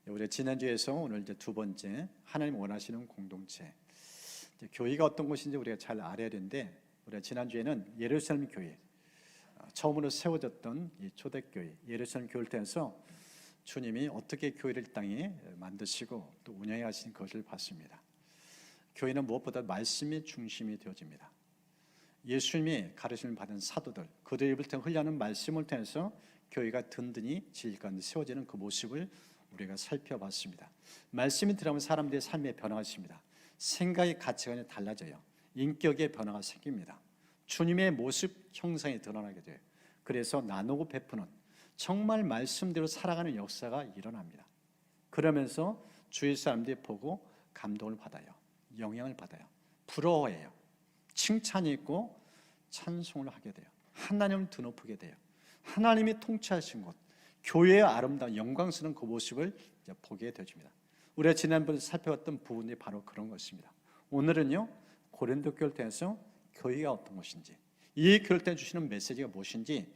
우리 지난주에서 오늘 이제 두 번째 하나님 원하시는 공동체, 교회가 어떤 곳인지 우리가 잘 알아야 되는데, 우리가 지난주에는 예루살렘 교회, 처음으로 세워졌던 이 초대교회 예루살렘 교회를 통해서 주님이 어떻게 교회를 땅에 만드시고 또 운영해 가신 것을 봤습니다. 교회는 무엇보다 말씀이 중심이 되어집니다. 예수님이 가르침을 받은 사도들, 그들의 입을 통해 흘려는 말씀을 통해서 교회가 든든히 진리 가운데 세워지는 그 모습을 우리가 살펴봤습니다. 말씀이 들어가면 사람들의 삶의 변화가 있습니다. 생각의 가치관이 달라져요. 인격의 변화가 생깁니다. 주님의 모습 형상이 드러나게 돼요. 그래서 나누고 베푸는, 정말 말씀대로 살아가는 역사가 일어납니다. 그러면서 주위 사람들이 보고 감동을 받아요. 영향을 받아요. 부러워해요. 칭찬이 있고 찬송을 하게 돼요. 하나님을 드높이게 돼요. 하나님이 통치하신 곳, 교회의 아름다운 영광스러운 그 모습을 이제 보게 되어집니다. 우리가 지난번에 살펴봤던 부분이 바로 그런 것입니다. 오늘은요, 고린도 교회를 통해서 교회가 어떤 것인지, 이 교회를 통해 주시는 메시지가 무엇인지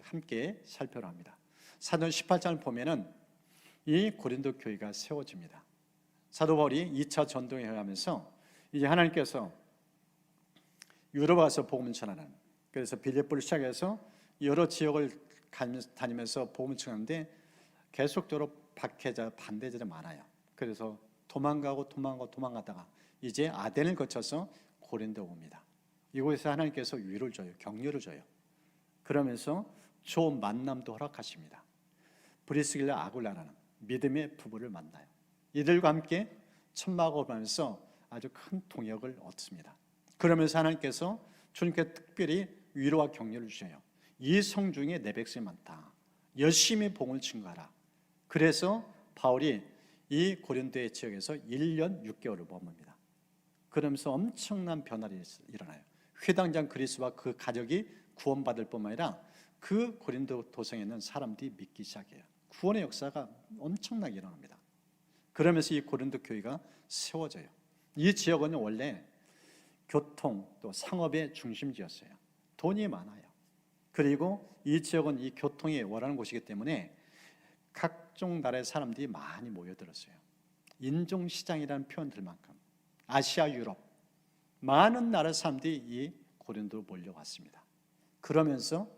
함께 살펴보려 합니다. 사도행 18장을 보면은 이 고린도 교회가 세워집니다. 사도 바울이 2차 전도에 하면서 이제 하나님께서 유럽에 가서 복음을 전하는, 그래서 빌립보를 시작해서 여러 지역을 다니면서 복음을 전하는데 계속적으로 박해자, 반대자들이 많아요. 그래서 도망가다가 이제 아덴을 거쳐서 고린도에 옵니다. 이곳에서 하나님께서 위로를 줘요. 격려를 줘요. 그러면서 좋은 만남도 허락하십니다. 브리스길라 아굴라라는 믿음의 부부를 만나요. 이들과 함께 천막을 하면서 아주 큰 동역을 얻습니다. 그러면서 하나님께서 주님께 특별히 위로와 격려를 주셔요. 이 성 중에 내 백성이 많다. 열심히 복음을 증거하라. 그래서 바울이 이 고린도의 지역에서 1년 6개월을 머뭅니다. 그러면서 엄청난 변화가 일어나요. 회당장 그리스와 그 가족이 구원받을 뿐만 아니라 그 고린도 도성에 있는 사람들이 믿기 시작해요. 구원의 역사가 엄청나게 일어납니다. 그러면서 이 고린도 교회가 세워져요. 이 지역은 원래 교통 또 상업의 중심지였어요. 돈이 많아요. 그리고 이 지역은 이 교통이 원하는 곳이기 때문에 각종 나라의 사람들이 많이 모여들었어요. 인종시장이라는 표현들만큼 아시아, 유럽 많은 나라 사람들이 이 고린도로 몰려왔습니다. 그러면서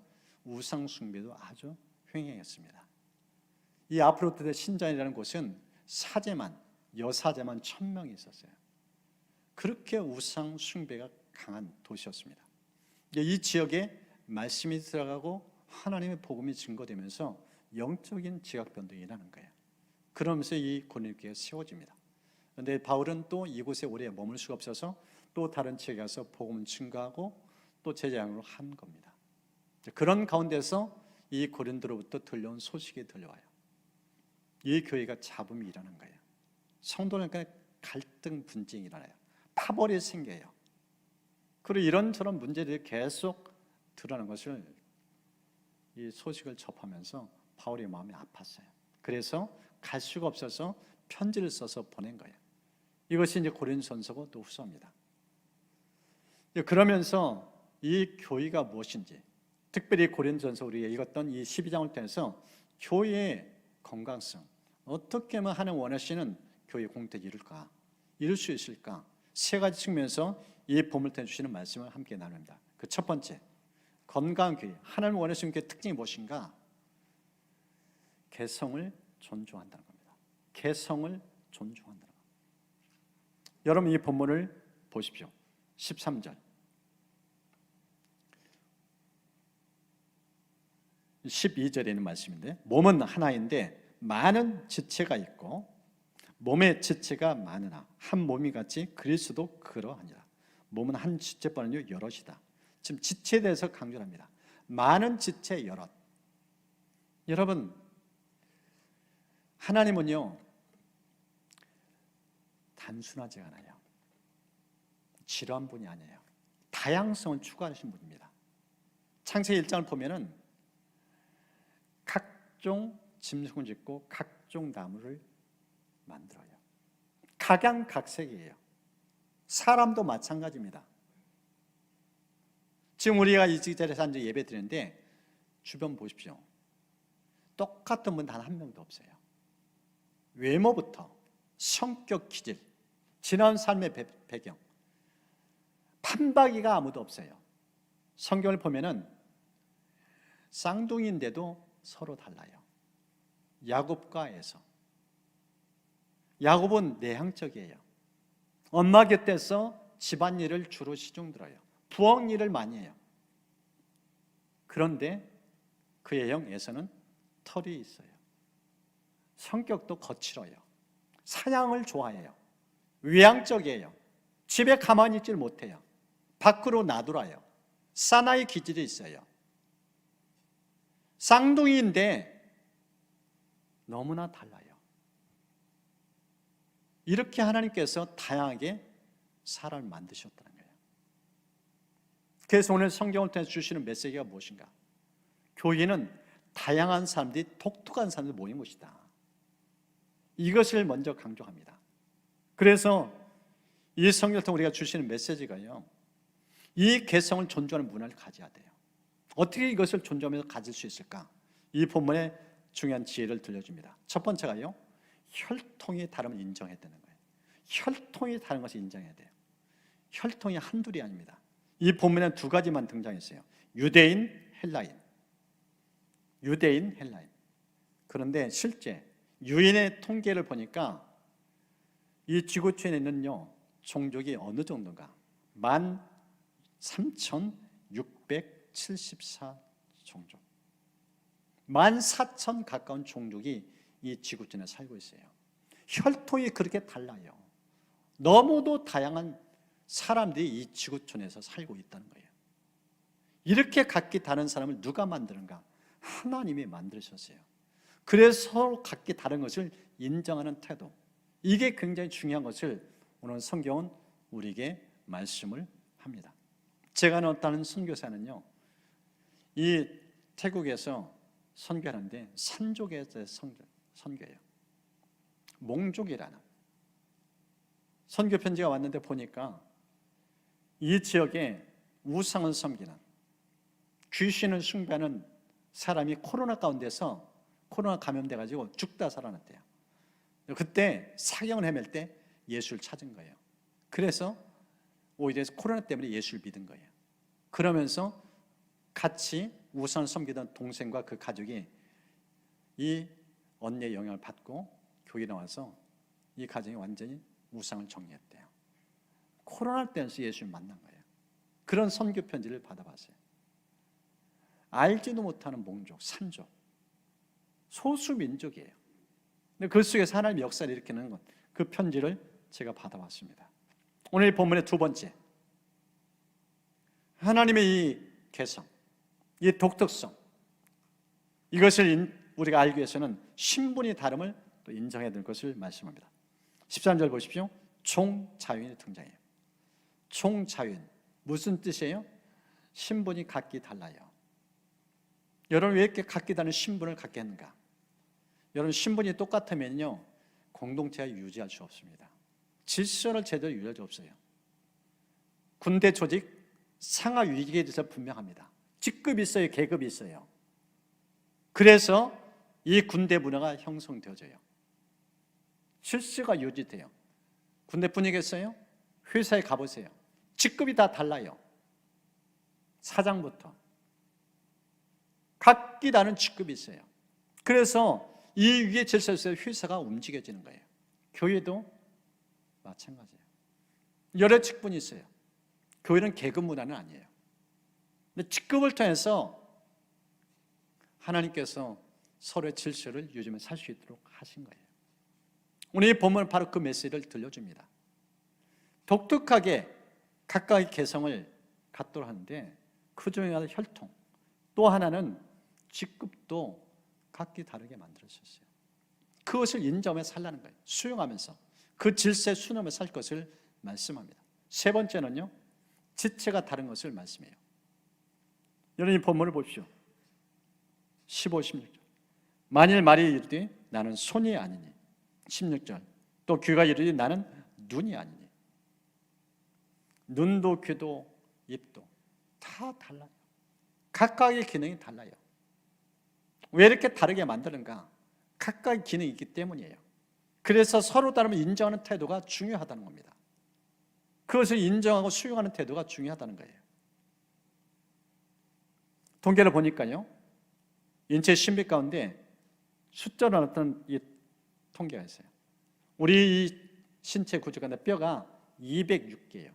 우상 숭배도 아주 횡행했습니다. 이 아프로디테 신전이라는 곳은 사제만, 여사제만 1000명이 있었어요. 그렇게 우상 숭배가 강한 도시였습니다. 이 지역에 말씀이 들어가고 하나님의 복음이 증거되면서 영적인 지각 변동이 일어나는 거예요. 그러면서 이 고린도 교회가 세워집니다. 그런데 바울은 또 이곳에 오래 머물 수가 없어서 또 다른 지역에 가서 복음을 증거하고 또 제자양으로 한 겁니다. 그런 가운데서 이 고린도로부터 들려온 소식이 들려와요. 이 교회가 잡음이 일어난 거예요. 성도들 간에 갈등, 분쟁이 일어나요. 파벌이 생겨요. 그리고 이런저런 문제들이 계속 드러나는 것을, 이 소식을 접하면서 바울의 마음이 아팠어요. 그래서 갈 수가 없어서 편지를 써서 보낸 거예요. 이것이 이제 고린도전서고 또 후서입니다. 그러면서 이 교회가 무엇인지, 특별히 고린도전서 우리가 읽었던 이 12장을 통해서 교회의 건강성, 어떻게 하면 하나님 원하시는 교회 공택이 이룰 수 있을까? 세 가지 측면에서 이 본문을 통해 주시는 말씀을 함께 나눕니다. 그 첫 번째, 건강한 교회, 하나님 원하시는 교회의 특징이 무엇인가? 개성을 존중한다는 겁니다. 개성을 존중한다는 겁니다. 여러분 이 본문을 보십시오. 13절 12절에 있는 말씀인데, 몸은 하나인데 많은 지체가 있고 몸의 지체가 많으나 한 몸이 같이 그리스도 그러하니라. 몸은 한 지체뿐 여럿이다. 지금 지체에 대해서 강조를 합니다. 많은 지체 여럿. 여러분, 하나님은요 단순하지 않아요. 지루한 분이 아니에요. 다양성을 추구하시는 분입니다. 창세기 1장을 보면은 각종 짐승을 짓고 각종 나무를 만들어요. 각양각색이에요. 사람도 마찬가지입니다. 지금 우리가 이 자리에서 앉아 예배 드리는데 주변 보십시오. 똑같은 분 단 한 명도 없어요. 외모부터 성격 기질, 지난 삶의 배경, 판박이가 아무도 없어요. 성경을 보면은 쌍둥이인데도 서로 달라요. 야곱과 에서. 야곱은 내향적이에요. 엄마 곁에서 집안일을 주로 시중들어요. 부엌 일을 많이 해요. 그런데 그의 형 에서는 털이 있어요. 성격도 거칠어요. 사냥을 좋아해요. 외향적이에요. 집에 가만히 있질 못해요. 밖으로 나돌아요. 사나이 기질이 있어요. 쌍둥이인데 너무나 달라요. 이렇게 하나님께서 다양하게 사람을 만드셨다는 거예요. 그래서 오늘 성경을 통해서 주시는 메시지가 무엇인가? 교회는 다양한 사람들이 독특한 사람들이 모인 곳이다. 이것을 먼저 강조합니다. 그래서 이 성경을 통해 우리가 주시는 메시지가요, 이 개성을 존중하는 문화를 가져야 돼요. 어떻게 이것을 존중하면서 가질 수 있을까? 이 본문에 중요한 지혜를 들려줍니다. 첫 번째가요, 혈통이 다름을 인정해야 되는 거예요. 혈통이 다른 것을 인정해야 돼요. 혈통이 한둘이 아닙니다. 이 본문에 두 가지만 등장했어요. 유대인, 헬라인. 유대인, 헬라인. 그런데 실제 유인의 통계를 보니까 이 지구촌에 있는요, 종족이 어느 정도인가? 13,674 종족. 14,000 가까운 종족이 이 지구촌에 살고 있어요. 혈통이 그렇게 달라요. 너무도 다양한 사람들이 이 지구촌에서 살고 있다는 거예요. 이렇게 각기 다른 사람을 누가 만드는가? 하나님이 만드셨어요. 그래서 서로 각기 다른 것을 인정하는 태도, 이게 굉장히 중요한 것을 오늘 성경은 우리에게 말씀을 합니다. 제가 아는 선교사는요, 이 태국에서 선교하는데 산족에 대해서 선교해요. 몽족이라는 선교 편지가 왔는데 보니까 이 지역에 우상을 섬기는, 귀신을 숭배하는 사람이 코로나 가운데서 코로나 감염돼가지고 죽다 살아났대요. 그때 사경을 헤맬 때 예수를 찾은 거예요. 그래서 오히려 코로나 때문에 예수를 믿은 거예요. 그러면서 같이 우상을 섬기던 동생과 그 가족이 이 언니의 영향을 받고 교회에 나와서 이 가정이 완전히 우상을 정리했대요. 코로나 때문에 예수를 만난 거예요. 그런 선교 편지를 받아봤어요. 알지도 못하는 몽족, 산족, 소수 민족이에요. 근데 그 속에서 하나님의 역사를 일으키는 것, 그 편지를 제가 받아봤습니다. 오늘 이 본문의 두 번째, 하나님의 이 개성, 이 독특성, 이것을 우리가 알기 위해서는 신분이 다름을 또 인정해야 될 것을 말씀합니다. 13절 보십시오. 총자유인이 등장해요. 총자유인, 무슨 뜻이에요? 신분이 각기 달라요. 여러분, 왜 이렇게 각기 다른 신분을 갖게 했는가? 여러분, 신분이 똑같으면요, 공동체가 유지할 수 없습니다. 질서를 제대로 유지할 수 없어요. 군대 조직, 상하 위기에 대해서 분명합니다. 직급이 있어요, 계급이 있어요. 그래서 이 군대 문화가 형성되어져요. 질서가 유지돼요. 군대뿐이겠어요? 회사에 가보세요. 직급이 다 달라요. 사장부터. 각기 다른 직급이 있어요. 그래서 이 위의 질서에서 회사가 움직여지는 거예요. 교회도 마찬가지예요. 여러 직분이 있어요. 교회는 계급 문화는 아니에요. 근데 직급을 통해서 하나님께서 서로의 질서를 요즘에 살 수 있도록 하신 거예요. 오늘 이 본문은 바로 그 메시지를 들려줍니다. 독특하게 각각의 개성을 갖도록 하는데 그 중에 하나는 혈통, 또 하나는 직급도 각기 다르게 만들어졌어요. 그것을 인정하며 살라는 거예요. 수용하면서 그 질서에 순하며 살 것을 말씀합니다. 세 번째는요, 지체가 다른 것을 말씀해요. 여러분, 이 본문을 보십시오. 15, 16절. 만일 말이 이르되 나는 손이 아니니. 16절. 또 귀가 이르되 나는 눈이 아니니. 눈도 귀도 입도 다 달라요. 각각의 기능이 달라요. 왜 이렇게 다르게 만드는가? 각각의 기능이 있기 때문이에요. 그래서 서로 다름을 인정하는 태도가 중요하다는 겁니다. 그것을 인정하고 수용하는 태도가 중요하다는 거예요. 통계를 보니까요, 인체 신비 가운데 숫자로 나타난 이 통계가 있어요. 우리 이 신체 구조 가운데 뼈가 206개예요.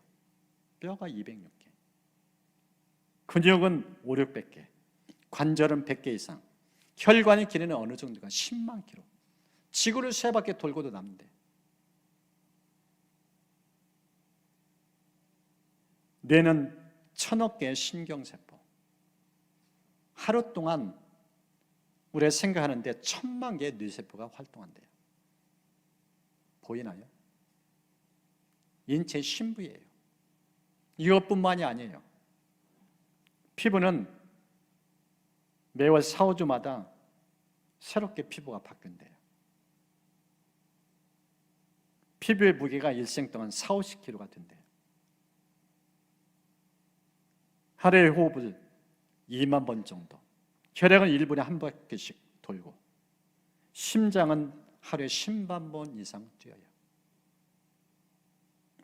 뼈가 206개. 근육은 5, 600개. 관절은 100개 이상. 혈관의 길이는 어느 정도가 10만 킬로. 지구를 3바퀴 돌고도 남는데. 뇌는 1000억 개의 신경세포. 하루 동안 우리가 생각하는데 1000만 개의 뇌세포가 활동한대요. 보이나요? 인체의 신부예요. 이것뿐만이 아니에요. 피부는 매월 4, 5주마다 새롭게 피부가 바뀐대요. 피부의 무게가 일생 동안 4, 50kg가 된대요. 하루에 호흡을 2만 번 정도, 혈액은 1분에 한 바퀴씩 돌고, 심장은 하루에 10만 번 이상 뛰어요.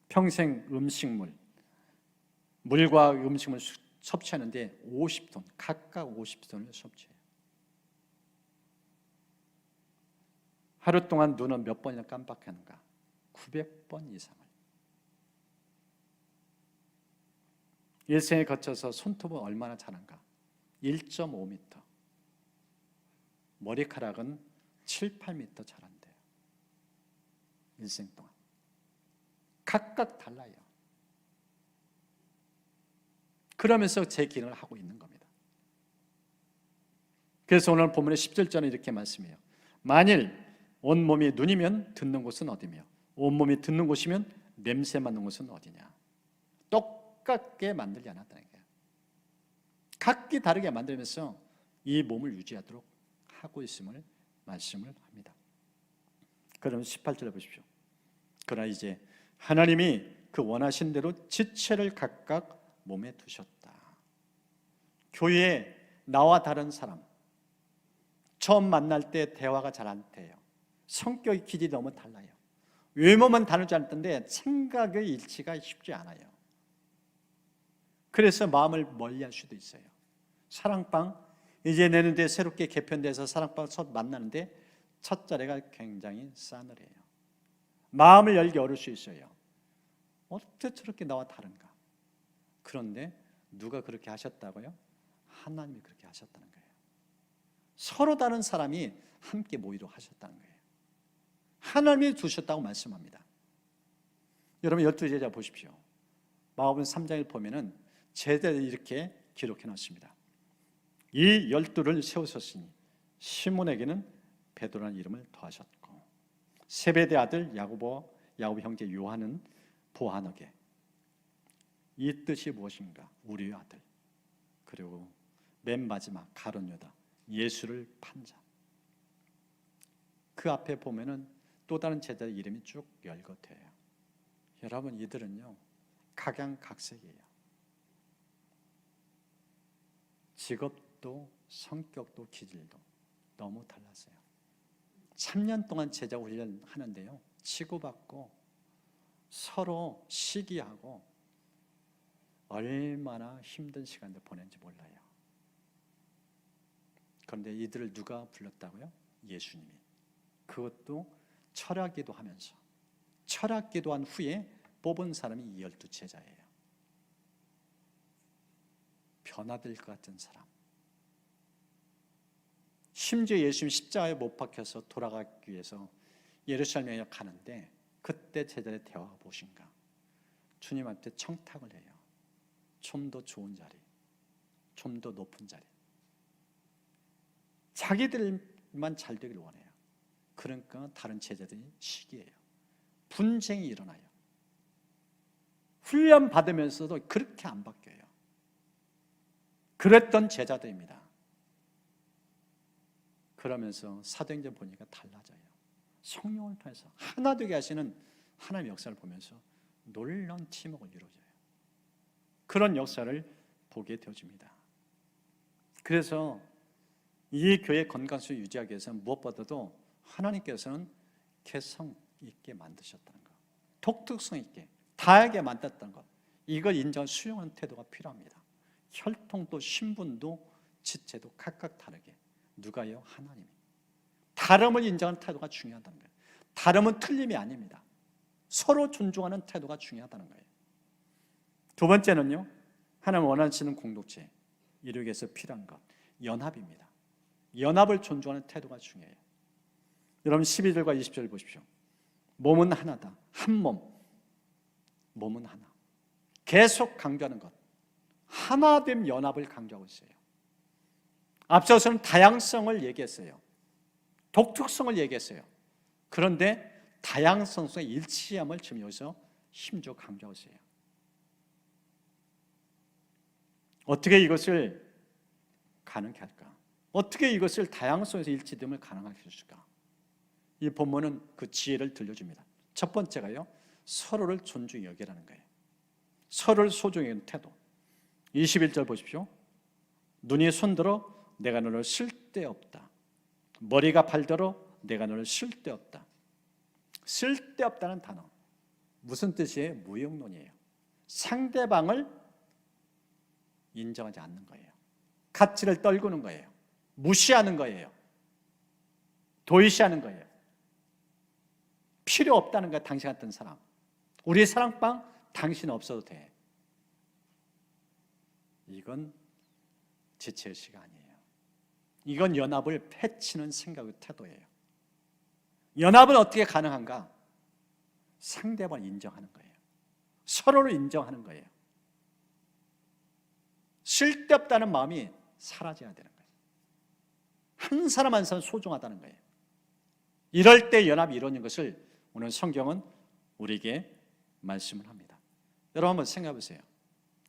평생 물과 음식물 섭취하는데 50톤, 각각 50톤을 섭취해요. 하루 동안 눈은 몇 번이나 깜빡하는가? 900번 이상을. 일생에 거쳐서 손톱은 얼마나 자란가? 1.5m. 머리카락은 7, 8m 자란대요. 일생 동안. 각각 달라요. 그러면서 제 기능을 하고 있는 겁니다. 그래서 오늘 본문의 10절전에 이렇게 말씀해요. 만일 온몸이 눈이면 듣는 곳은 어디며 온몸이 듣는 곳이면 냄새 맡는 곳은 어디냐. 똑같게 만들지 않았다는 거예요. 각기 다르게 만들면서 이 몸을 유지하도록 하고 있음을 말씀을 합니다. 그러면 18절에 보십시오. 그러나 이제 하나님이 그 원하신 대로 지체를 각각 몸에 두셨다. 교회에 나와 다른 사람, 처음 만날 때 대화가 잘 안 돼요. 성격의 기질이 너무 달라요. 외모만 다르지 않던데 생각의 일치가 쉽지 않아요. 그래서 마음을 멀리할 수도 있어요. 사랑방 이제 내년도에 새롭게 개편돼서 사랑방 첫 만나는데 첫 자리가 굉장히 싸늘해요. 마음을 열기 어려울 수 있어요. 어떻게 저렇게 나와 다른가? 그런데 누가 그렇게 하셨다고요? 하나님이 그렇게 하셨다는 거예요. 서로 다른 사람이 함께 모이도록 하셨다는 거예요. 하나님이 두셨다고 말씀합니다. 여러분 12제자 보십시오. 마가복음 3장을 보면은 제자들이 이렇게 기록해 놨습니다. 이 12를 세우셨으니 시몬에게는 베드로라는 이름을 더하셨고 세베대 아들 야고보 형제 요한은 보아너게. 이 뜻이 무엇인가? 우리의 아들. 그리고 맨 마지막 가룟 유다, 예수를 판 자. 그 앞에 보면은 또 다른 제자의 이름이 쭉 열거돼요. 여러분 이들은요 각양각색이에요. 직업도 성격도 기질도 너무 달랐어요. 3년 동안 제자 훈련하는데요 치고받고 서로 시기하고 얼마나 힘든 시간을 보낸지 몰라요. 그런데 이들을 누가 불렀다고요? 예수님이. 그것도 철학기도 하면서 철학기도 한 후에 뽑은 사람이 12제자예요. 변화될 것 같은 사람. 심지어 예수님 십자가에 못 박혀서 돌아가기 위해서 예루살렘에 가는데 그때 제자의 대화가 무엇인가? 주님한테 청탁을 해요. 좀 더 좋은 자리, 좀 더 높은 자리. 자기들만 잘 되길 원해요. 그러니까 다른 제자들이 시기해요. 분쟁이 일어나요. 훈련 받으면서도 그렇게 안 바뀌어요. 그랬던 제자들입니다. 그러면서 사도행전 보니까 달라져요. 성령을 통해서 하나 되게 하시는 하나님의 역사를 보면서 놀라운 팀워크가 이루어져요. 그런 역사를 보게 되어집니다. 그래서 이 교회 건강성을 유지하기 위해서는 무엇보다도 하나님께서는 개성 있게 만드셨다는 것, 독특성 있게 다양하게 만들었다는 것, 이걸 인정 수용하는 태도가 필요합니다. 혈통도 신분도 지체도 각각 다르게. 누가요? 하나님이. 다름을 인정하는 태도가 중요하다는 거예요. 다름은 틀림이 아닙니다. 서로 존중하는 태도가 중요하다는 거예요. 두 번째는요, 하나님 원하시는 공동체 이루기 위해서 필요한 것, 연합입니다. 연합을 존중하는 태도가 중요해요. 여러분 12절과 20절 보십시오. 몸은 하나다. 한 몸. 몸은 하나. 계속 강조하는 것. 하나됨 연합을 강조하고 있어요. 앞서서는 다양성을 얘기했어요. 독특성을 얘기했어요. 그런데 다양성의 일치함을 지금 여기서 힘주어 강조하고 있어요. 어떻게 이것을 가능케 할까? 어떻게 이것을 다양성에서 일치됨을 가능하게 해줄까? 이 본문은 그 지혜를 들려줍니다. 첫 번째가요, 서로를 존중히 여기라는 거예요. 서로를 소중히 여기는 태도. 21절 보십시오. 눈이 손들어 내가 너를 쓸데없다. 머리가 발들어 내가 너를 쓸데없다. 쓸데없다는 단어 무슨 뜻이에요? 무용론이에요. 상대방을 인정하지 않는 거예요. 가치를 떨구는 거예요. 무시하는 거예요. 도의시하는 거예요. 필요 없다는 거야. 당신 같은 사람. 우리 사랑방 당신 없어도 돼. 이건 지체의식 아니에요. 이건 연합을 해치는 생각의 태도예요. 연합은 어떻게 가능한가? 상대방을 인정하는 거예요. 서로를 인정하는 거예요. 쓸데없다는 마음이 사라져야 되는 거예요. 한 사람 한 사람 소중하다는 거예요. 이럴 때 연합이 이루어진 것을 오늘 성경은 우리에게 말씀을 합니다. 여러분 한번 생각해 보세요.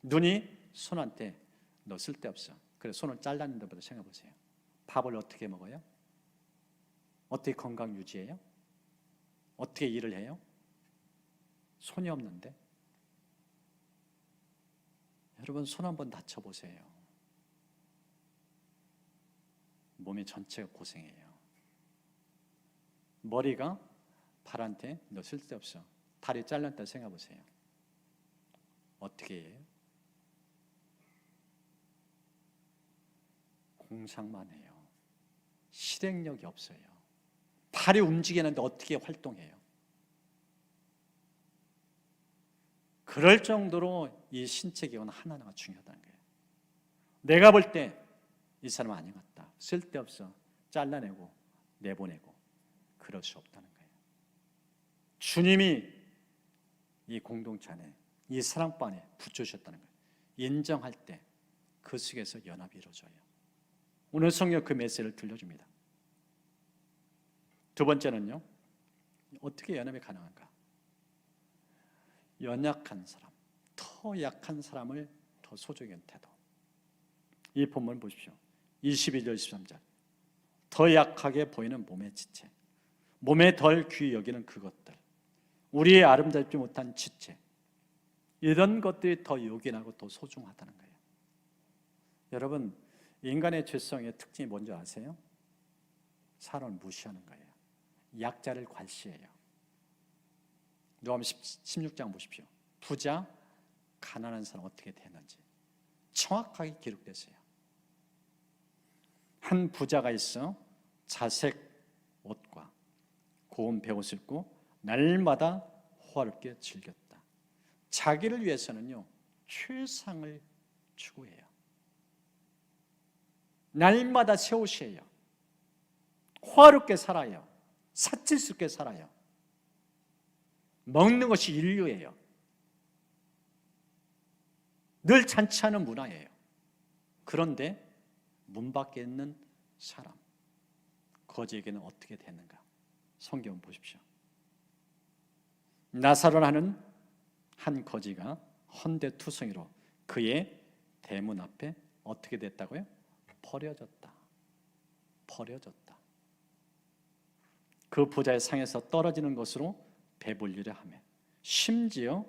눈이 손한테 너 쓸데없어. 그래 손을 잘랐는데 보다 생각해 보세요. 밥을 어떻게 먹어요? 어떻게 건강 유지해요? 어떻게 일을 해요? 손이 없는데? 여러분 손 한번 다쳐보세요. 몸이 전체가 고생해요. 머리가 발한테 너 쓸데없어. 다리 잘랐다 생각해보세요. 어떻게 해요? 공상만 해요. 실행력이 없어요. 발이 움직이는데 어떻게 활동해요? 그럴 정도로 이 신체 기관 하나하나가 중요하다는 거예요. 내가 볼 때 이 사람 아닌 것 같다. 쓸데없어. 잘라내고 내보내고 그럴 수 없다는 거예요. 주님이 이 공동체 안에 이 사랑방 안에 붙여주셨다는 거예요. 인정할 때 그 속에서 연합이 이루어져요. 오늘 성경 그 메시지를 들려줍니다. 두 번째는요, 어떻게 연합이 가능한가? 연약한 사람, 더 약한 사람을 더 소중히 여기는 태도. 이 본문 보십시오. 22절 23절. 더 약하게 보이는 몸의 지체, 몸에 덜 귀히 여기는 그것들, 우리의 아름답지 못한 지체, 이런 것들이 더 요긴하고 더 소중하다는 거예요. 여러분, 인간의 죄성의 특징이 뭔지 아세요? 사람을 무시하는 거예요. 약자를 괄시해요. 누가복음 16장 보십시오. 부자, 가난한 사람 어떻게 되는지 정확하게 기록됐어요. 한 부자가 있어 자색 옷과 고운 베옷을 입고 날마다 호화롭게 즐겼다. 자기를 위해서는요, 최상을 추구해요. 날마다 새 옷이에요. 호화롭게 살아요. 사치스럽게 살아요. 먹는 것이 인류예요. 늘 잔치하는 문화예요. 그런데 문 밖에 있는 사람, 거지에게는 어떻게 됐는가? 성경 보십시오. 나사로라는 한 거지가 헌데투성이로 그의 대문 앞에 어떻게 됐다고요? 버려졌다. 버려졌다. 그 부자의 상에서 떨어지는 것으로 배불리려 하며 심지어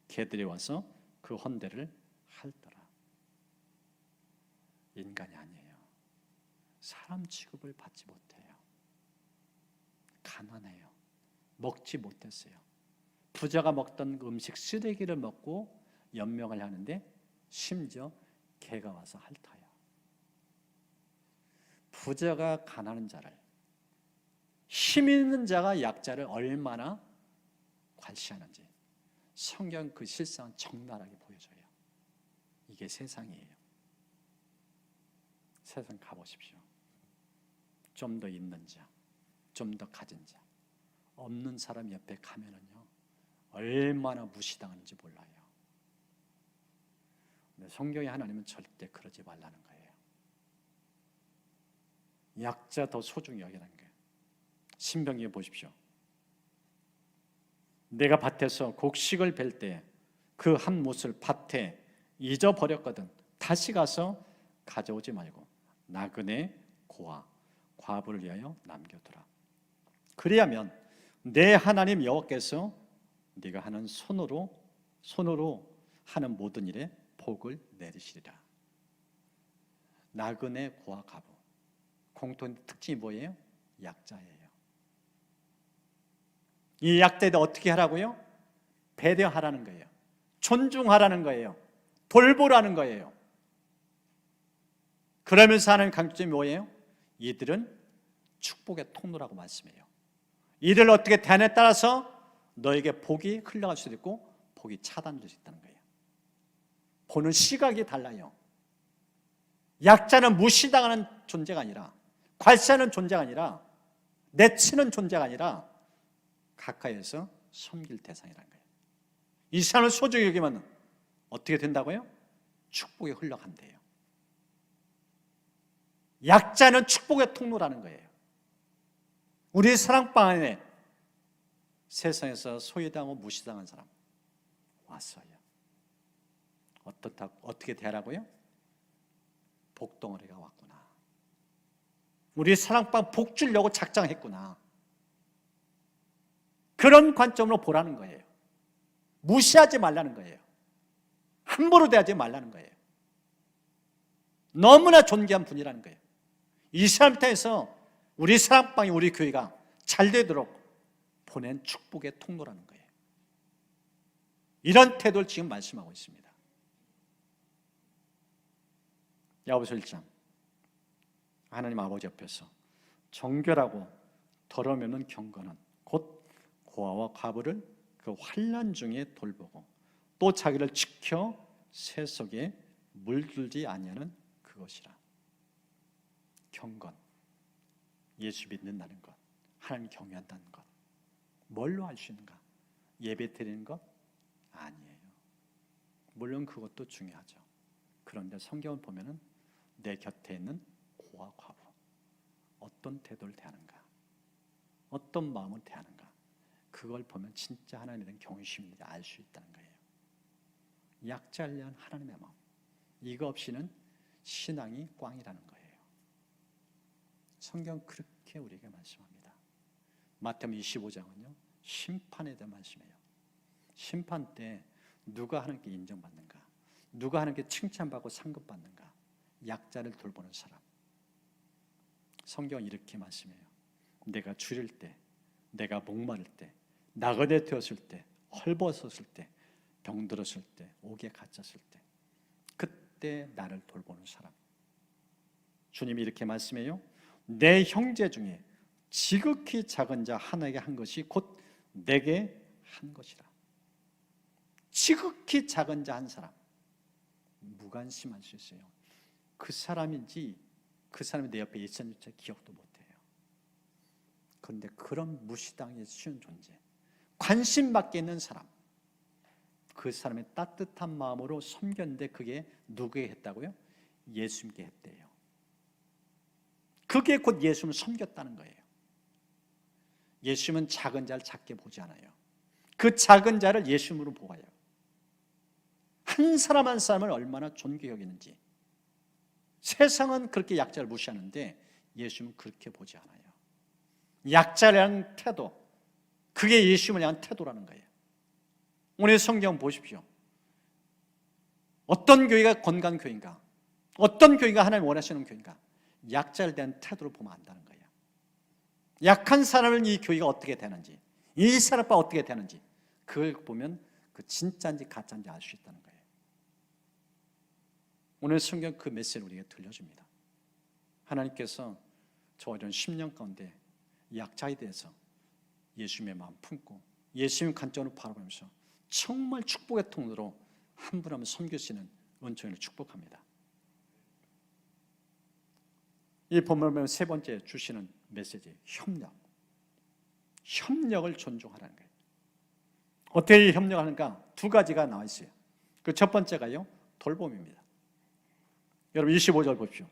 개들이 와서 그 헌데를 핥더라. 인간이 아니에요. 사람 취급을 받지 못해요. 가난해요. 먹지 못했어요. 부자가 먹던 음식 쓰레기를 먹고 연명을 하는데 심지어 개가 와서 핥아요. 부자가 가난한 자를, 힘 있는 자가 약자를 얼마나 괄시하는지 성경 그 실상은 적나라하게 보여줘요. 이게 세상이에요. 세상 가보십시오. 좀 더 있는 자, 좀 더 가진 자, 없는 사람 옆에 가면은요 얼마나 무시당하는지 몰라요. 근데 성경의 하나님은 절대 그러지 말라는 거예요. 약자 더 소중히 여기는 거예요. 신명기에 보십시오. 내가 밭에서 곡식을 벨 때 그 한 못을 밭에 잊어버렸거든 다시 가서 가져오지 말고 나그네 고아 과부를 위하여 남겨두라. 그리하면 내 하나님 여호와께서 네가 하는 손으로 하는 모든 일에 복을 내리시리라. 나그네 고아 과부 공통 특징이 뭐예요? 약자예요. 이 약자들 어떻게 하라고요? 배려하라는 거예요. 존중하라는 거예요. 돌보라는 거예요. 그러면서 하는 강조점이 뭐예요? 이들은 축복의 통로라고 말씀해요. 이들 어떻게 대안에 따라서 너에게 복이 흘러갈 수도 있고 복이 차단될 수 있다는 거예요. 보는 시각이 달라요. 약자는 무시당하는 존재가 아니라, 괄시하는 존재가 아니라, 내치는 존재가 아니라 가까이에서 섬길 대상이라는 거예요. 이 사람을 소중히 여기면 어떻게 된다고요? 축복이 흘러간대요. 약자는 축복의 통로라는 거예요. 우리 사랑방 안에 세상에서 소외당하고 무시당한 사람 왔어요. 어떻게 대하라고요? 복덩어리가 왔구나. 우리 사랑방 복 주려고 작정했구나. 그런 관점으로 보라는 거예요. 무시하지 말라는 거예요. 함부로 대하지 말라는 거예요. 너무나 존귀한 분이라는 거예요. 이 사람 통해서 우리 사랑방이 우리 교회가 잘 되도록 보낸 축복의 통로라는 거예요. 이런 태도를 지금 말씀하고 있습니다. 야고보서 1장 하나님 아버지 옆에서 정결하고 더러움없는 경건은 곧 고아와 과부를 그 환난 중에 돌보고 또 자기를 지켜 새 속에 물들지 아니하는 그것이라. 경건, 예수 믿는다는 것, 하나님 경외한다는 것, 뭘로 할 수 있는가? 예배 드리는 것? 아니에요. 물론 그것도 중요하죠. 그런데 성경을 보면은 내 곁에 있는 고아 과부 어떤 태도를 대하는가, 어떤 마음을 대하는가, 그걸 보면 진짜 하나님에 대한 경외심인지 알 수 있다는 거예요. 약자를 위한 하나님의 마음, 이거 없이는 신앙이 꽝이라는 거예요. 성경 그렇게 우리에게 말씀합니다. 마태복음 25장은요 심판에 대한 말씀이에요. 심판 때 누가 하나님께 인정받는가, 누가 하나님께 칭찬받고 상급받는가, 약자를 돌보는 사람. 성경은 이렇게 말씀해요. 내가 줄일 때, 내가 목마를 때, 나그네 되었을 때, 헐벗었을 때, 병들었을 때, 옥에 갇혔을 때, 그때 나를 돌보는 사람. 주님이 이렇게 말씀해요. 내 형제 중에 지극히 작은 자 하나에게 한 것이 곧 내게 한 것이라. 지극히 작은 자 한 사람, 무관심할 수 있어요. 그 사람인지 그 사람이 내 옆에 있었는지 기억도 못해요. 그런데 그런 무시당하기 쉬운 존재, 관심 밖에 있는 사람, 그 사람의 따뜻한 마음으로 섬겼는데 그게 누구에게 했다고요? 예수님께 했대요. 그게 곧 예수님을 섬겼다는 거예요. 예수님은 작은 자를 작게 보지 않아요. 그 작은 자를 예수님으로 보아요. 한 사람 한 사람을 얼마나 존귀히 여기는지. 세상은 그렇게 약자를 무시하는데 예수님은 그렇게 보지 않아요. 약자를 향한 태도, 그게 예수님을 향한 태도라는 거예요. 오늘 성경 보십시오. 어떤 교회가 건강한 교회인가, 어떤 교회가 하나님 원하시는 교회인가, 약자를 대한 태도를 보면 안다는 거예요. 약한 사람을 이 교회가 어떻게 되는지, 이 사람과 어떻게 되는지 그걸 보면 그 진짜인지 가짜인지 알 수 있다는 거예요. 오늘 성경 그 메시지를 우리에게 들려줍니다. 하나님께서 저와 이런 10년 가운데 약자에 대해서 예수님의 마음 품고 예수님 관점으로 바라보면서 정말 축복의 통로로 한 분 한 분 섬길 수 있는 은총을 축복합니다. 이 본문을 보면 세 번째 주시는 메시지, 협력을 존중하라는 거예요. 어떻게 협력하는가? 두 가지가 나와 있어요. 그 첫 번째가요, 돌봄입니다. 여러분 25절 보십시오.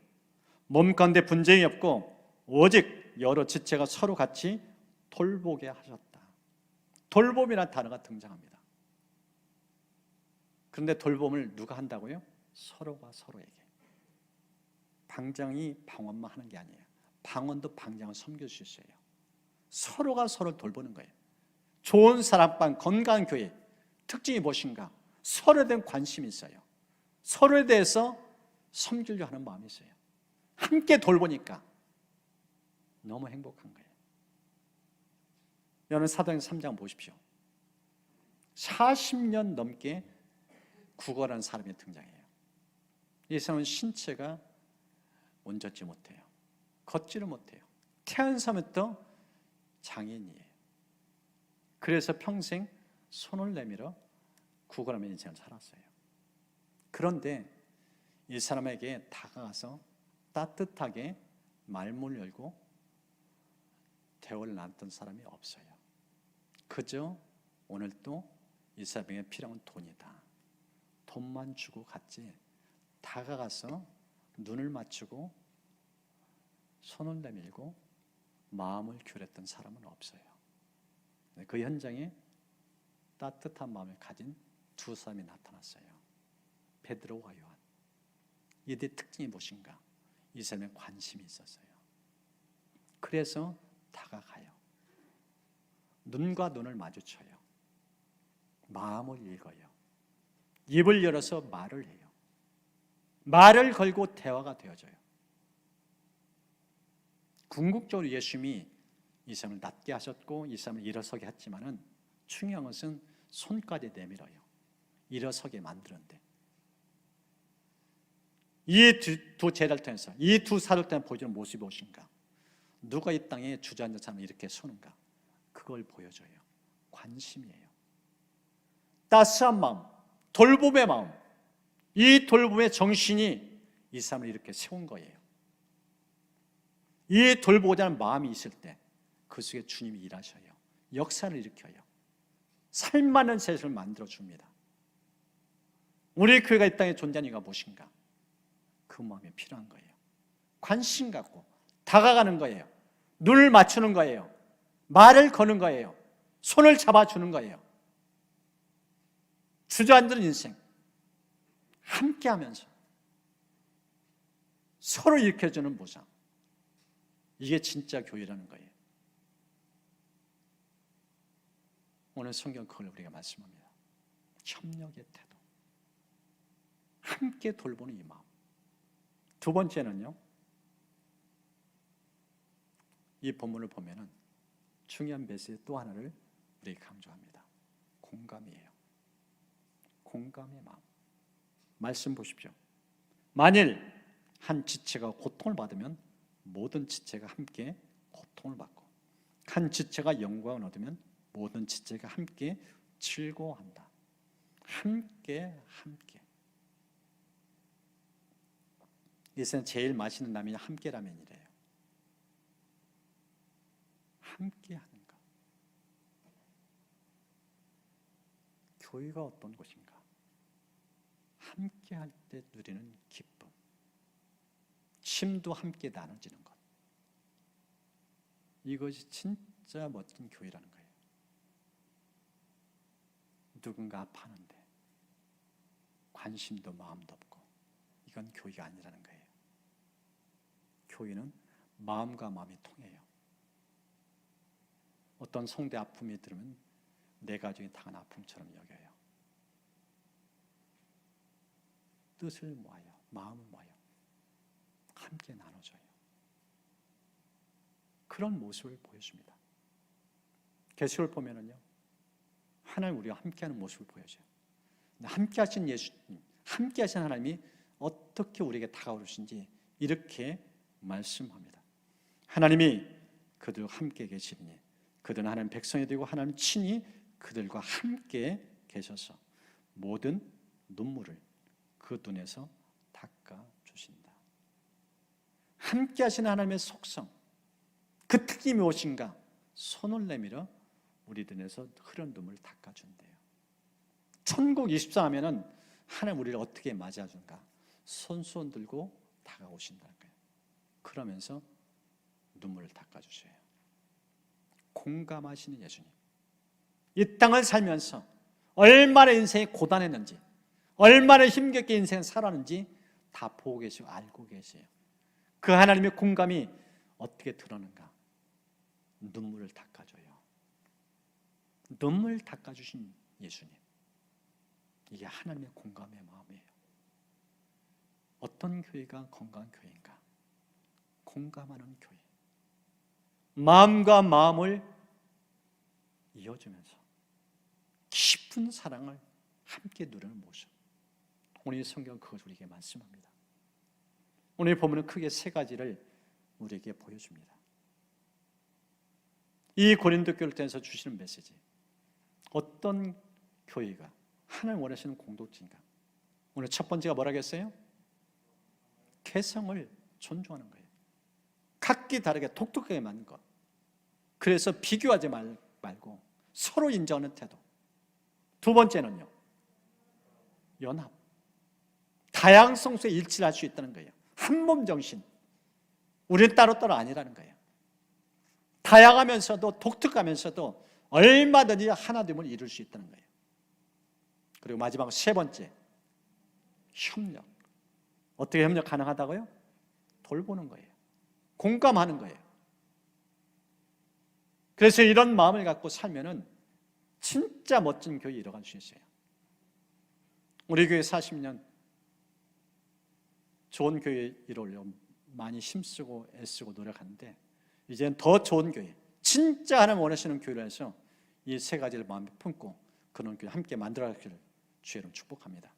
몸 가운데 분쟁이 없고 오직 여러 지체가 서로 같이 돌보게 하셨다. 돌봄이라는 단어가 등장합니다. 그런데 돌봄을 누가 한다고요? 서로가 서로에게. 방장이 방언만 하는 게 아니에요. 방언도 방장을 섬길 수 있어요. 서로가 서로를 돌보는 거예요. 좋은 사람방 건강한 교회 특징이 무엇인가? 서로에 대한 관심이 있어요. 서로에 대해서 섬기려 하는 마음이 있어요. 함께 돌보니까 너무 행복한 거예요. 여러분 사도행전 3장 보십시오. 40년 넘게 구걸한 사람이 등장해요. 이 사람은 신체가 온전치 못해요. 걷지를 못해요. 태어나서부터 장애인이에요. 그래서 평생 손을 내밀어 구걸하며 인생을 살았어요. 그런데 이 사람에게 다가가서 따뜻하게 말문을 열고 대화를 나눴던 사람이 없어요. 그저 오늘도 이 사람에게 필요한 돈이다. 돈만 주고 갔지 다가가서 눈을 맞추고 손을 내밀고 마음을 교류했던 사람은 없어요. 그 현장에 따뜻한 마음을 가진 두 사람이 나타났어요. 베드로와 요한. 이들의 특징이 무엇인가? 이 사람의 관심이 있었어요. 그래서 다가가요. 눈과 눈을 마주쳐요. 마음을 읽어요. 입을 열어서 말을 해요. 말을 걸고 대화가 되어져요. 궁극적으로 예수님이 이 사람을 낫게 하셨고 이 사람을 일어서게 했지만은 중요한 것은 손까지 내밀어요. 일어서게 만드는데 이 두 제자를 통해서 이 두 사도를 통해 보여주는 모습이 무엇인가? 누가 이 땅에 주저앉은 사람을 이렇게 서는가? 그걸 보여줘요. 관심이에요. 따스한 마음, 돌봄의 마음, 이 돌봄의 정신이 이 사람을 이렇게 세운 거예요. 이 돌보고자 하는 마음이 있을 때 그 속에 주님이 일하셔요. 역사를 일으켜요. 살만한 세상을 만들어줍니다. 우리 교회가 이 땅에 존재하는 이유가 무엇인가? 그 마음이 필요한 거예요. 관심 갖고 다가가는 거예요. 눈을 맞추는 거예요. 말을 거는 거예요. 손을 잡아주는 거예요. 주저앉은 인생 함께하면서 서로 일으켜주는 보상. 이게 진짜 교회라는 거예요. 오늘 성경 그걸 우리가 말씀합니다. 협력의 태도. 함께 돌보는 이 마음. 두 번째는요. 이 본문을 보면은 중요한 메시지 또 하나를 우리에게 강조합니다. 공감이에요. 공감의 마음. 말씀 보십시오. 만일 한 지체가 고통을 받으면 모든 지체가 함께 고통을 받고 한 지체가 영광을 얻으면 모든 지체가 함께 즐거워한다. 함께. 이 세상 제일 맛있는 라면이 함께 라면이래요. 함께 하는 것. 교회가 어떤 곳인가? 함께 할 때 누리는 기쁨. 침도 함께 나눠지는 것. 이것이 진짜 멋진 교회라는 거예요. 누군가 아파하는데 관심도 마음도 없고 이건 교회가 아니라는 거예요. 교회는 마음과 마음이 통해요. 어떤 성대 아픔이 들으면 내 가족이 당한 아픔처럼 여겨요. 뜻을 모아요. 마음을 모아요. 함께 나눠줘요. 그런 모습을 보여줍니다. 계시록을 보면은요, 하나님 우리와 함께하는 모습을 보여줘요. 함께하신 예수님, 함께하신 하나님이 어떻게 우리에게 다가오시는지 이렇게 말씀합니다. 하나님이 그들과 함께 계시니 그들은 하나님 백성이 되고 하나님 친히 그들과 함께 계셔서 모든 눈물을 그 눈에서 닦아주신다. 함께 하시는 하나님의 속성, 그 특징이 무엇인가? 손을 내밀어 우리 눈에서 흐른 눈물을 닦아준대요. 천국 24 하면은 하나님 우리를 어떻게 맞이해준가? 손 들고 다가오신다는 거예요. 그러면서 눈물을 닦아주셔요. 공감하시는 예수님. 이 땅을 살면서 얼마나 인생이 고단했는지, 얼마나 힘겹게 인생을 살았는지 다 보고 계시고 알고 계세요. 그 하나님의 공감이 어떻게 드러나는가? 눈물을 닦아줘요. 눈물 닦아주신 예수님. 이게 하나님의 공감의 마음이에요. 어떤 교회가 건강한 교회인가? 공감하는 교회. 마음과 마음을 이어주면서 깊은 사랑을 함께 누리는 모습. 오늘 성경은 그것을 우리에게 말씀합니다. 오늘 보면은 크게 세 가지를 우리에게 보여줍니다. 이 고린도 교회를 통해서 주시는 메시지. 어떤 교회가 하나님 원하시는 공동체인가? 오늘 첫 번째가 뭐라고 했어요? 개성을 존중하는 거예요. 각기 다르게 독특하게 만든 것. 그래서 비교하지 말고 서로 인정하는 태도. 두 번째는요, 연합. 다양성 속에 일치를 할 수 있다는 거예요. 한몸 정신. 우리는 따로따로 아니라는 거예요. 다양하면서도 독특하면서도 얼마든지 하나됨을 이룰 수 있다는 거예요. 그리고 마지막 세 번째, 협력. 어떻게 협력 가능하다고요? 돌보는 거예요. 공감하는 거예요. 그래서 이런 마음을 갖고 살면은 진짜 멋진 교회 이뤄갈 수 있어요. 우리 교회 40년 좋은 교회 이루려고 많이 힘쓰고 애쓰고 노력하는데 이제는 더 좋은 교회, 진짜 하나님 원하시는 교회를 해서 이 세 가지를 마음에 품고 그런 교회 함께 만들어가기를 주의 이름으로 축복합니다.